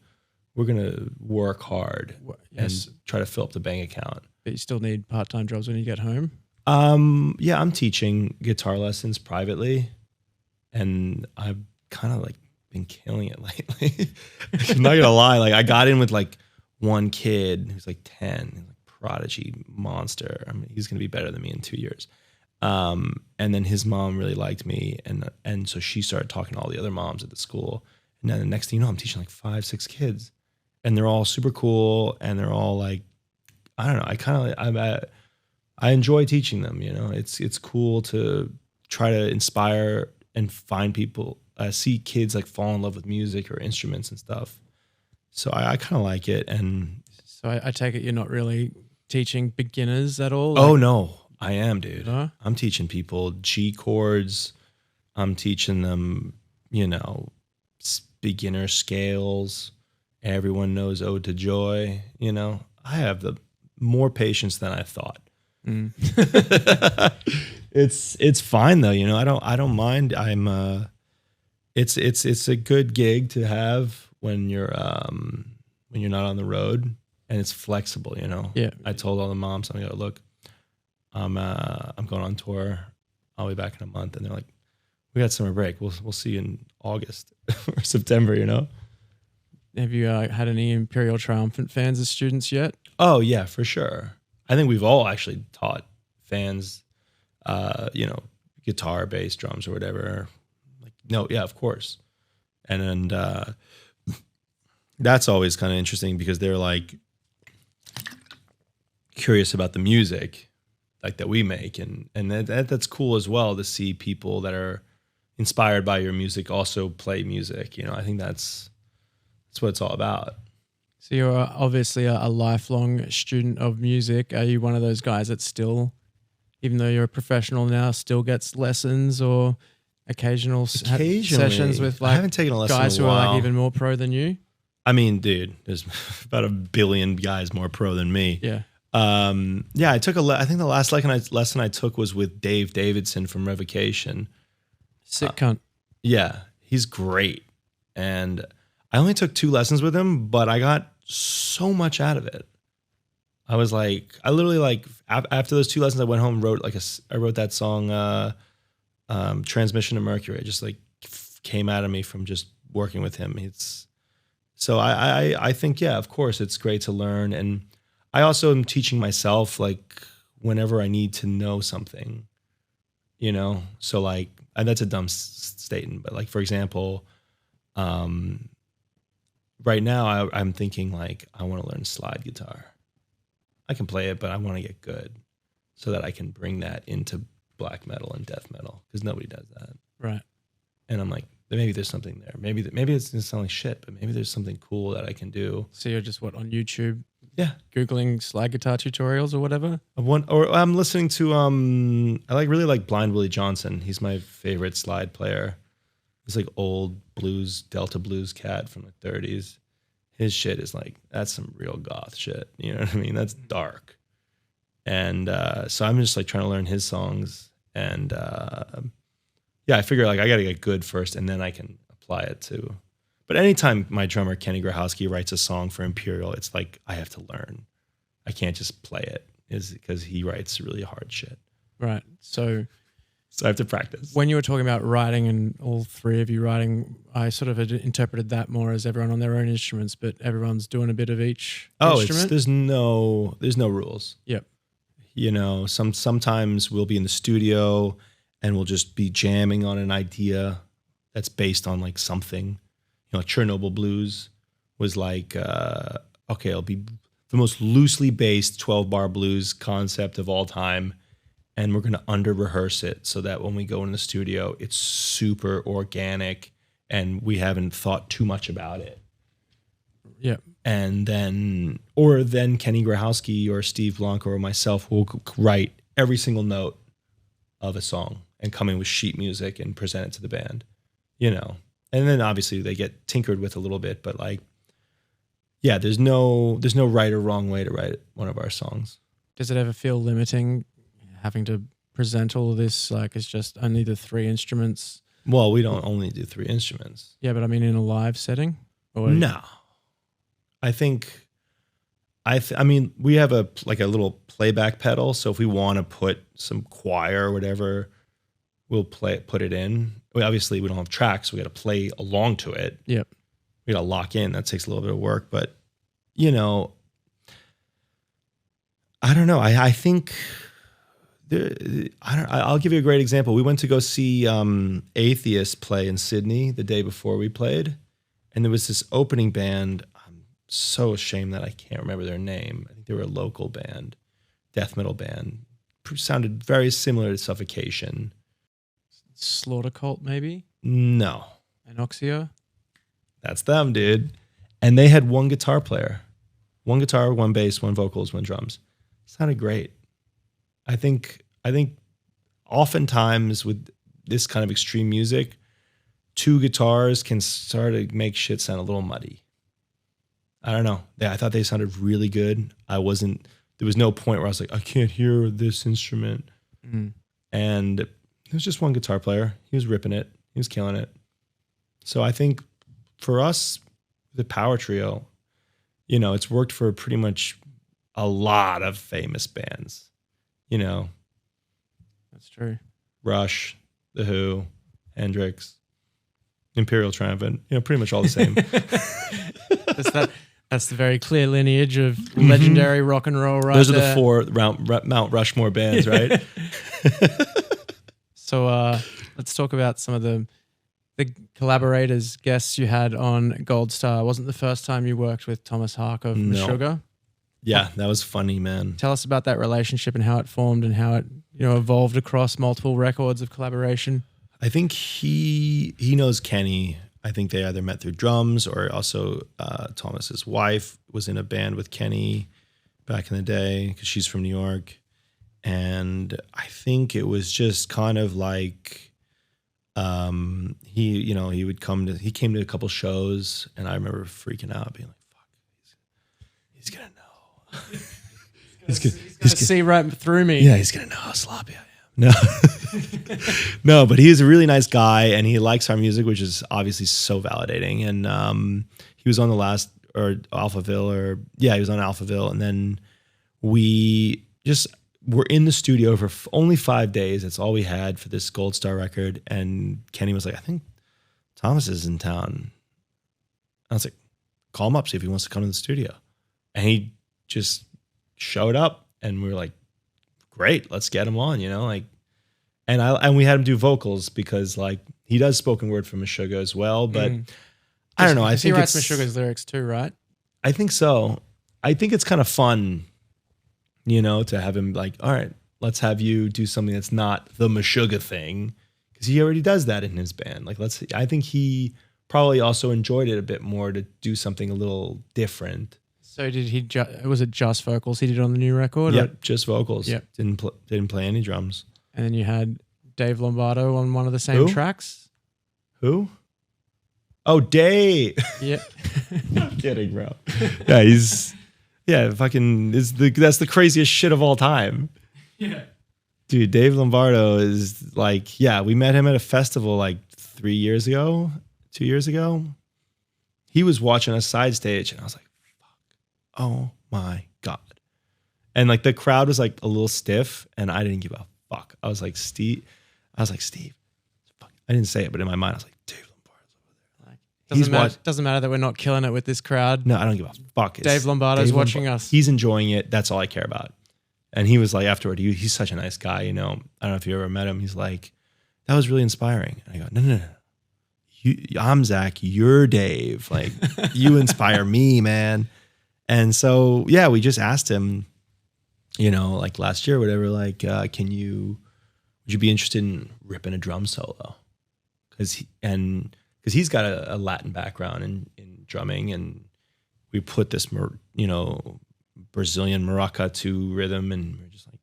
work hard Yes. and try to fill up the bank account. But you still need part-time jobs when you get home? Yeah, I'm teaching guitar lessons privately, and I've kind of like been killing it lately. I'm not gonna lie. Like, I got in with like one kid who's like 10, like prodigy monster. I mean, he's gonna be better than me in 2 years. And then his mom really liked me, and so she started talking to all the other moms at the school. And then the next thing you know, I'm teaching like 5-6 kids, and they're all super cool, and they're all like, I don't know. I enjoy teaching them. It's cool to try to inspire and find people. See kids like fall in love with music or instruments and stuff. So I kind of like it. And so I take it you're not really teaching beginners at all? Oh no, I am, dude. No? I'm teaching people G chords. I'm teaching them, beginner scales. Everyone knows Ode to Joy. I have more patience than I thought. Mm. It's fine though, I don't mind. It's a good gig to have when you're not on the road, and it's flexible, Yeah. I told all the moms, I'm like, look, I'm going on tour. I'll be back in a month, and they're like, we got summer break. We'll see you in August or September, Have you had any Imperial Triumphant fans as students yet? Oh yeah, for sure. I think we've all actually taught fans, guitar, bass, drums, or whatever. Like, no, yeah, of course. And that's always kind of interesting, because they're like curious about the music like that we make, and that's cool as well to see people that are inspired by your music also play music. I think that's what it's all about. So you're obviously a lifelong student of music. Are you one of those guys that still, even though you're a professional now, still gets lessons or occasionally sessions with I haven't taken a lesson guys in a who are while. like even more pro than you? I mean, dude, there's about 1 billion guys more pro than me. Yeah. Yeah, I think the last lesson I took was with Dave Davidson from Revocation. Sick cunt. Yeah, he's great. And I only took 2 lessons with him, but I got so much out of it. I literally after those 2 lessons, I went home and I wrote that song, Transmission to Mercury. It just came out of me from just working with him. So I think, yeah, of course it's great to learn. And I also am teaching myself, like whenever I need to know something, you know? So like, and that's a dumb statement, but like, for example, right now I'm thinking like, I want to learn slide guitar. I can play it, but I want to get good so that I can bring that into black metal and death metal, because nobody does that. Right. And I'm like, maybe there's something there. Maybe it's going to sound like shit, but maybe there's something cool that I can do. So you're just on YouTube? Yeah. Googling slide guitar tutorials or whatever? Or I'm listening to, I really like Blind Willie Johnson. He's my favorite slide player. He's like old blues, Delta blues cat from the 30s. His shit is like, that's some real goth shit. You know what I mean? That's dark. And so I'm just like trying to learn his songs. And I figure like I got to get good first and then I can apply it to. But anytime my drummer, Kenny Grahowski, writes a song for Imperial, it's like I have to learn. I can't just play it, is because he writes really hard shit. Right. So I have to practice. When you were talking about writing and all three of you writing, I sort of had interpreted that more as everyone on their own instruments, but everyone's doing a bit of each instrument. There's no rules. Yep. You know, sometimes we'll be in the studio and we'll just be jamming on an idea that's based on like something. You know, Chernobyl Blues was like, it'll be the most loosely based 12-bar blues concept of all time. And we're going to under-rehearse it so that when we go in the studio, it's super organic and we haven't thought too much about it. Yeah. And then Kenny Grahowski or Steve Blanco or myself will write every single note of a song and come in with sheet music and present it to the band, you know. And then obviously they get tinkered with a little bit, but like, yeah, there's no right or wrong way to write one of our songs. Does it ever feel limiting having to present all of this? Like it's just only the three instruments? Well, we don't only do three instruments. Yeah, but I mean in a live setting? Or no. I think, I mean, we have a little playback pedal. So if we want to put some choir or whatever, we'll put it in. Obviously, we don't have tracks. So we got to play along to it. Yep. We got to lock in. That takes a little bit of work. But, you know, I don't know. I think, I'll give you a great example. We went to go see Atheist play in Sydney the day before we played. And there was this opening band. I'm so ashamed that I can't remember their name. I think they were a local band, death metal band. Sounded very similar to Suffocation. Slaughter Cult, maybe? No. Anoxia? That's them, dude. And they had one guitar player. One guitar, one bass, one vocals, one drums. Sounded great. I think oftentimes with this kind of extreme music, two guitars can start to make shit sound a little muddy. I don't know. I thought they sounded really good. There was no point where I was like, I can't hear this instrument. Mm. And it was just one guitar player. He was ripping it. He was killing it. So I think for us, the power trio, you know, it's worked for pretty much a lot of famous bands, you know. That's true. Rush, The Who, Hendrix, Imperial Triumphant, you know, pretty much all the same. That's the very clear lineage of legendary rock and roll, right? Those are the four Mount Rushmore bands, right? So let's talk about some of the collaborators, guests you had on Goldstar. Wasn't the first time you worked with Thomas Harker from Sugar? Yeah, that was funny, man. Tell us about that relationship and how it formed and how it, you know, evolved across multiple records of collaboration. I think he knows Kenny. I think they either met through drums or also Thomas's wife was in a band with Kenny back in the day because she's from New York. And I think it was just kind of like he came to a couple shows and I remember freaking out, being like, fuck, he's gonna know. he's gonna see right through me. Yeah, he's gonna know how sloppy I am. No. No, but he's a really nice guy and he likes our music, which is obviously so validating. And he was on he was on Alphaville, and then we just were in the studio for only 5 days. That's all we had for this Goldstar record. And Kenny was like, I think Thomas is in town. I was like, call him up, see if he wants to come to the studio. And he just showed up and we were like, great, let's get him on, like, and we had him do vocals because like he does spoken word from Meshuggah as well, but I don't know. I think he writes Meshuggah's lyrics too, right? I think so. I think it's kind of fun, to have him like, all right, let's have you do something that's not the Meshuggah thing, because he already does that in his band. Like, I think he probably also enjoyed it a bit more to do something a little different. So did he? Was it just vocals he did on the new record? Yep, just vocals. Yep. Didn't play any drums. And then you had Dave Lombardo on one of the same tracks. Who? Oh, Dave. Yeah. I'm kidding, bro. Yeah, fucking that's the craziest shit of all time. Yeah. Dude, Dave Lombardo is like, we met him at a festival like 2 years ago. He was watching a side stage and I was like, fuck. Oh my God. And like the crowd was like a little stiff and I didn't give a fuck. I was like, Steve. Fuck. I didn't say it, but in my mind I was like, Dave Lombardo's over there. Doesn't matter that we're not killing it with this crowd. No, I don't give a fuck. Dave Lombardo's watching us. He's enjoying it. That's all I care about. And he was like, afterward, he's such a nice guy, I don't know if you ever met him. He's like, that was really inspiring. And I go, no. I'm Zach, you're Dave. Like, you inspire me, man. And so, we just asked him, like last year, whatever, like, would you be interested in ripping a drum solo? Because he's got a Latin background in drumming, and we put this, Brazilian maracatu rhythm, and we're just like,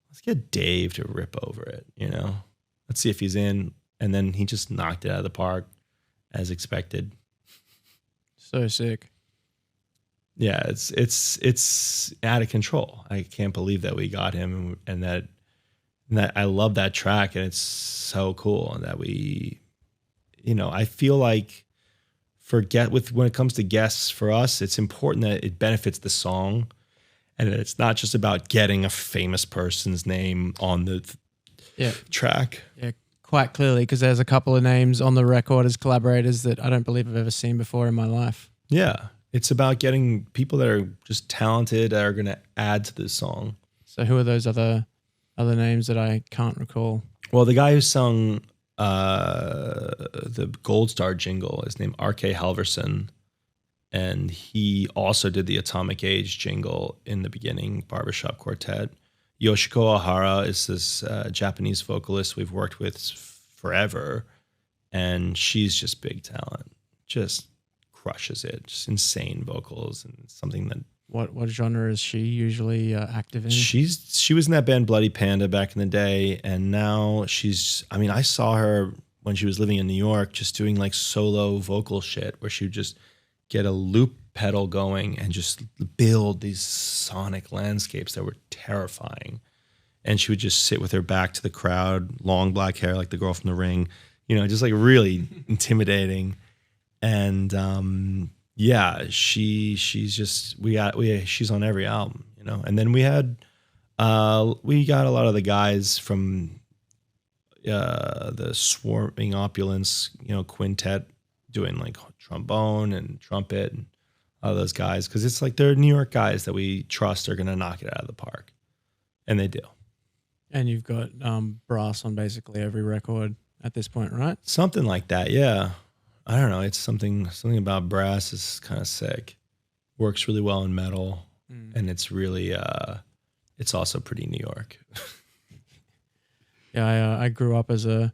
let's get Dave to rip over it, Let's see if he's in. And then he just knocked it out of the park as expected. So sick. Yeah, it's out of control. I can't believe that we got him, and that I love that track, and it's so cool, and that we, I feel like when it comes to guests for us, it's important that it benefits the song, and that it's not just about getting a famous person's name on the track. Yeah, quite clearly, because there's a couple of names on the record as collaborators that I don't believe I've ever seen before in my life. Yeah, it's about getting people that are just talented that are going to add to this song. So who are those other names that I can't recall? Well, the guy who sung the Goldstar jingle is named R.K. Halverson, and he also did the Atomic Age jingle in the beginning, Barbershop Quartet. Yoshiko Ohara is this Japanese vocalist we've worked with forever, and she's just big talent, just crushes it, just insane vocals, and something that... What genre is she usually active in? She was in that band Bloody Panda back in the day, and now I saw her when she was living in New York just doing like solo vocal shit where she would just get a loop pedal going and just build these sonic landscapes that were terrifying. And she would just sit with her back to the crowd, long black hair like the girl from The Ring, just like really intimidating. And she's just she's on every album, And then we got a lot of the guys from the Swarming Opulence, quintet, doing like trombone and trumpet and all those guys, because it's like they're New York guys that we trust are going to knock it out of the park, and they do. And you've got brass on basically every record at this point, right? Something like that, yeah. I don't know. It's something about brass is kind of sick. Works really well in metal, and it's really it's also pretty New York. Yeah, I grew up as a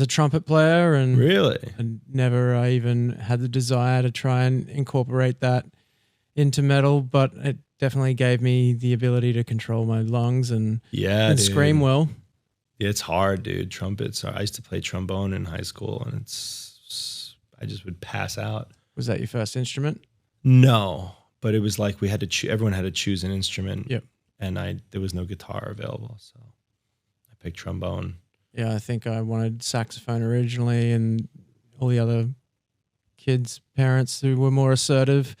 trumpet player, and really, and never even had the desire to try and incorporate that into metal, but it definitely gave me the ability to control my lungs and scream well. Yeah, it's hard, dude. Trumpets. I used to play trombone in high school, and I just would pass out. Was that your first instrument? No, but it was like we had to everyone had to choose an instrument. Yep. And there was no guitar available, so I picked trombone. Yeah, I think I wanted saxophone originally, and all the other kids' parents who were more assertive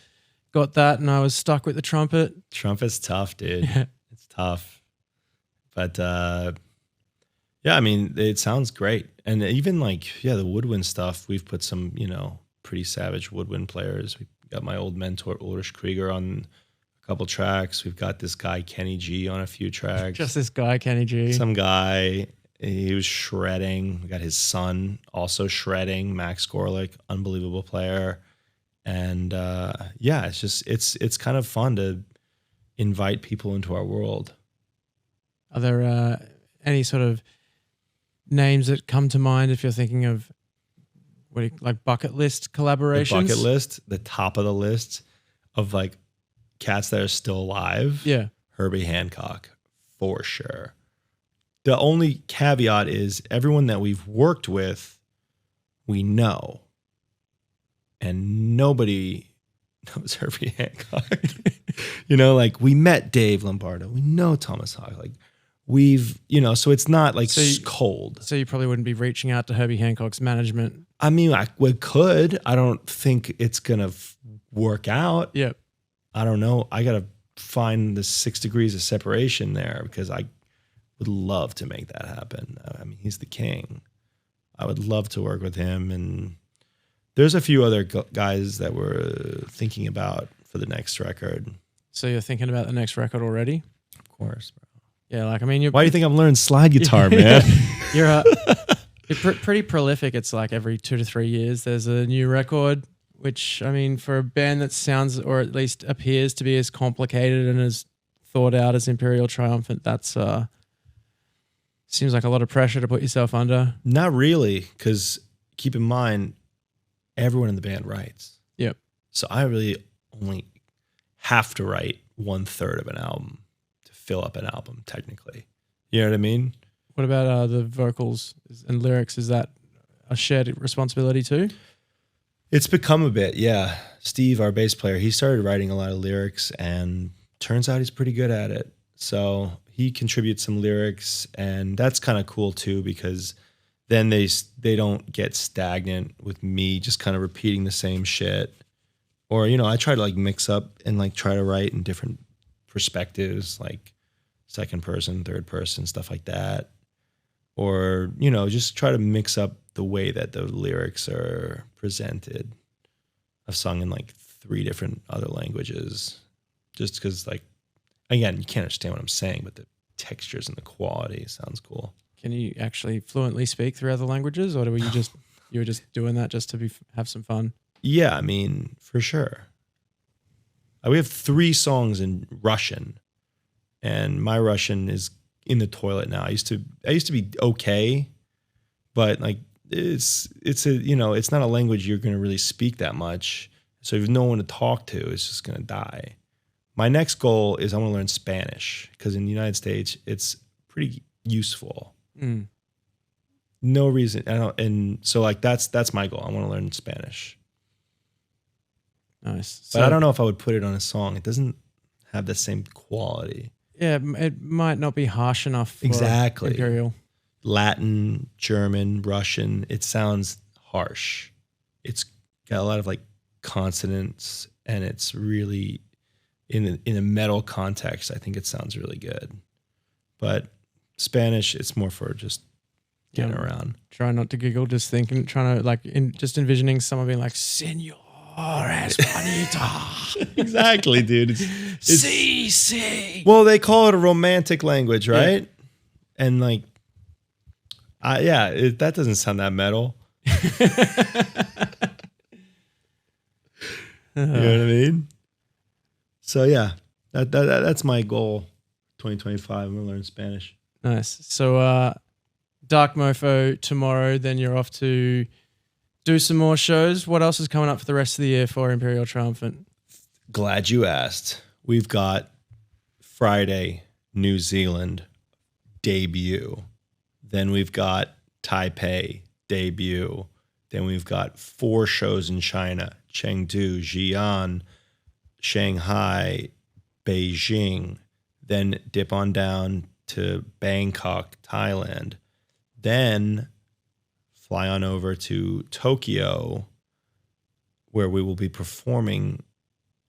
got that, and I was stuck with the trumpet. Trumpet's tough, dude. Yeah. It's tough. But yeah, I mean, it sounds great. And even like, the woodwind stuff, we've put some, pretty savage woodwind players. We got my old mentor, Ulrich Krieger, on a couple tracks. We've got this guy Kenny G on a few tracks. Just this guy, Kenny G. Some guy, he was shredding. We got his son also shredding, Max Gorlick, unbelievable player. And yeah, it's kind of fun to invite people into our world. Are there any sort of names that come to mind if you're thinking of like bucket list collaborations? The bucket list, the top of the list of like cats that are still alive. Yeah. Herbie Hancock, for sure. The only caveat is everyone that we've worked with, we know. And nobody knows Herbie Hancock. Like we met Dave Lombardo. We know Thomas Hawk. Like we've, so it's not like cold. So you probably wouldn't be reaching out to Herbie Hancock's management. I mean, we could. I don't think it's going to work out. Yep. I don't know. I got to find the 6 degrees of separation there because I would love to make that happen. I mean, he's the king. I would love to work with him. And there's a few other guys that we're thinking about for the next record. So you're thinking about the next record already? Of course, bro. Yeah, like, I mean, why do you think I'm learning slide guitar, man? You're pretty prolific. It's like every 2 to 3 years there's a new record, which, I mean, for a band that sounds, or at least appears to be as complicated and as thought out as Imperial Triumphant, that's seems like a lot of pressure to put yourself under. Not really, because keep in mind, everyone in the band writes. Yep. So I really only have to write 1/3 of an album to fill up an album, technically. You know what I mean? What about the vocals and lyrics? Is that a shared responsibility too? It's become a bit, yeah. Steve, our bass player, he started writing a lot of lyrics and turns out he's pretty good at it. So he contributes some lyrics and that's kind of cool too because then they don't get stagnant with me just kind of repeating the same shit. Or, I try to like mix up and like try to write in different perspectives, like second person, third person, stuff like that. Or, just try to mix up the way that the lyrics are presented. I've sung in like 3 different other languages just because, like, again, you can't understand what I'm saying, but the textures and the quality sounds cool. Can you actually fluently speak 3 other languages, or were you just doing that just to have some fun? Yeah, I mean, for sure. We have 3 songs in Russian, and my Russian is in the toilet now. I used to be okay, but like it's not a language you're going to really speak that much. So if you have no one to talk to, it's just going to die. My next goal is I want to learn Spanish because in the United States it's pretty useful. Mm. No reason, and so like that's my goal. I want to learn Spanish. Nice, but I don't know if I would put it on a song. It doesn't have the same quality. Yeah, it might not be harsh enough for Imperial. Latin, German, Russian, it sounds harsh. It's got a lot of like consonants and it's really in a metal context, I think it sounds really good. But Spanish, it's more for just getting around. Try not to giggle, just thinking, trying to like just envisioning someone being like, Senor Espanita. Exactly, dude. Sí. Well, they call it a romantic language, right? Yeah. And like, that doesn't sound that metal. You know what I mean? So yeah, that's my goal. 2025, I'm gonna learn Spanish. Nice. So Dark Mofo tomorrow, then you're off to do some more shows. What else is coming up for the rest of the year for Imperial Triumphant? Glad you asked. We've got Friday, New Zealand debut. Then we've got Taipei debut. Then we've got 4 shows in China: Chengdu, Xi'an, Shanghai, Beijing. Then dip on down to Bangkok, Thailand. Then fly on over to Tokyo, where we will be performing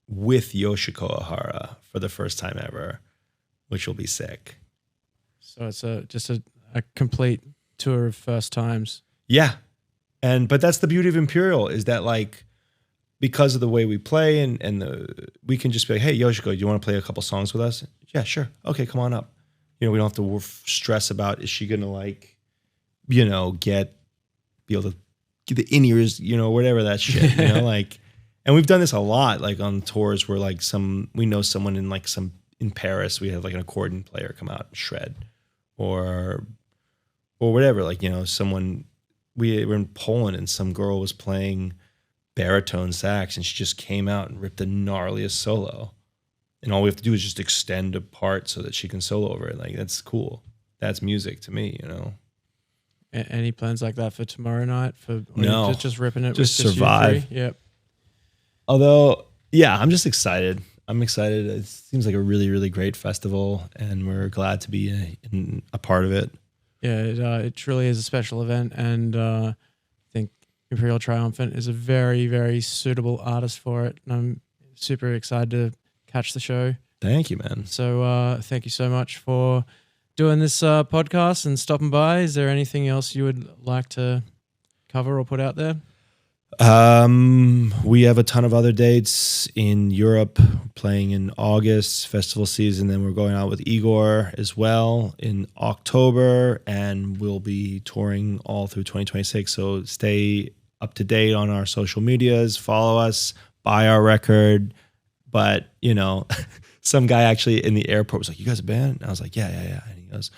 with Yoshiko Ohara for the first time ever, which will be sick. So it's just a complete tour of first times. Yeah. But that's the beauty of Imperial, is that like, because of the way we play we can just be like, hey, Yoshiko, do you want to play a couple songs with us? Yeah, sure. Okay, come on up. We don't have to stress about, is she going to like, be able to get the in-ears, whatever that shit, like, and we've done this a lot, like on tours where like we know someone in Paris, we have like an accordion player come out and shred or whatever. Like, someone, we were in Poland and some girl was playing baritone sax and she just came out and ripped the gnarliest solo. And all we have to do is just extend a part so that she can solo over it. Like, that's cool. That's music to me, Any plans like that for tomorrow night? No. Just ripping it? Just with survive. Yep. Although, yeah, I'm just excited. I'm excited. It seems like a really, really great festival, and we're glad to be a part of it. Yeah, it truly is a special event, and I think Imperial Triumphant is a very, very suitable artist for it. And I'm super excited to catch the show. Thank you, man. So thank you so much for doing this podcast and stopping by. Is there anything else you would like to cover or put out there? We have a ton of other dates in Europe, playing in August, festival season. Then we're going out with Igor as well in October, and we'll be touring all through 2026. So stay up to date on our social medias, follow us, buy our record. But, some guy actually in the airport was like, you guys a band? And I was like, yeah. And he goes,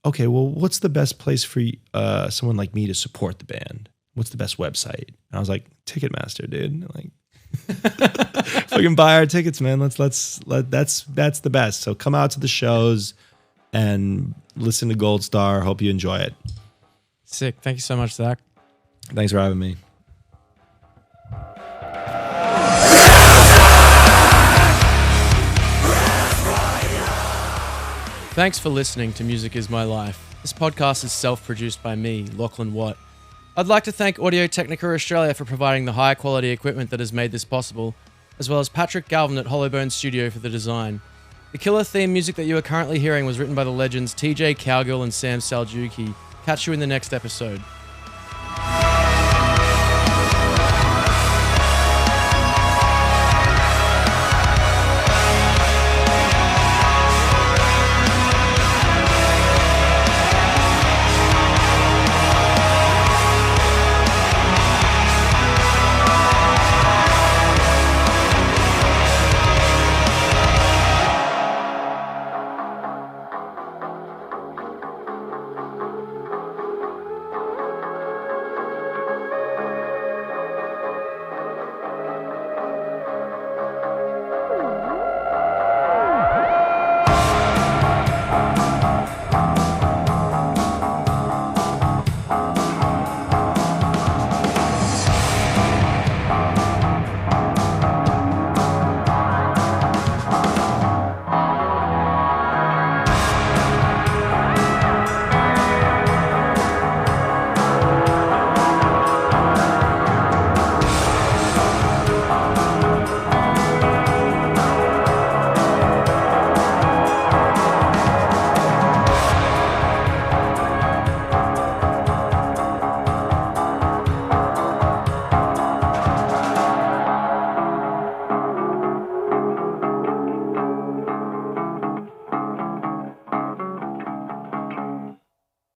okay, well, what's the best place for someone like me to support the band? What's the best website? And I was like, Ticketmaster, dude. Like, fucking buy our tickets, man. That's the best. So come out to the shows and listen to Goldstar. Hope you enjoy it. Sick. Thank you so much, Zach. Thanks for having me. Thanks for listening to Music Is My Life. This podcast is self-produced by me, Lochlan Watt. I'd like to thank Audio-Technica Australia for providing the high-quality equipment that has made this possible, as well as Patrick Galvin at Hollowbone Studio for the design. The killer theme music that you are currently hearing was written by the legends TJ Cowgill and Sam Saljuki. Catch you in the next episode.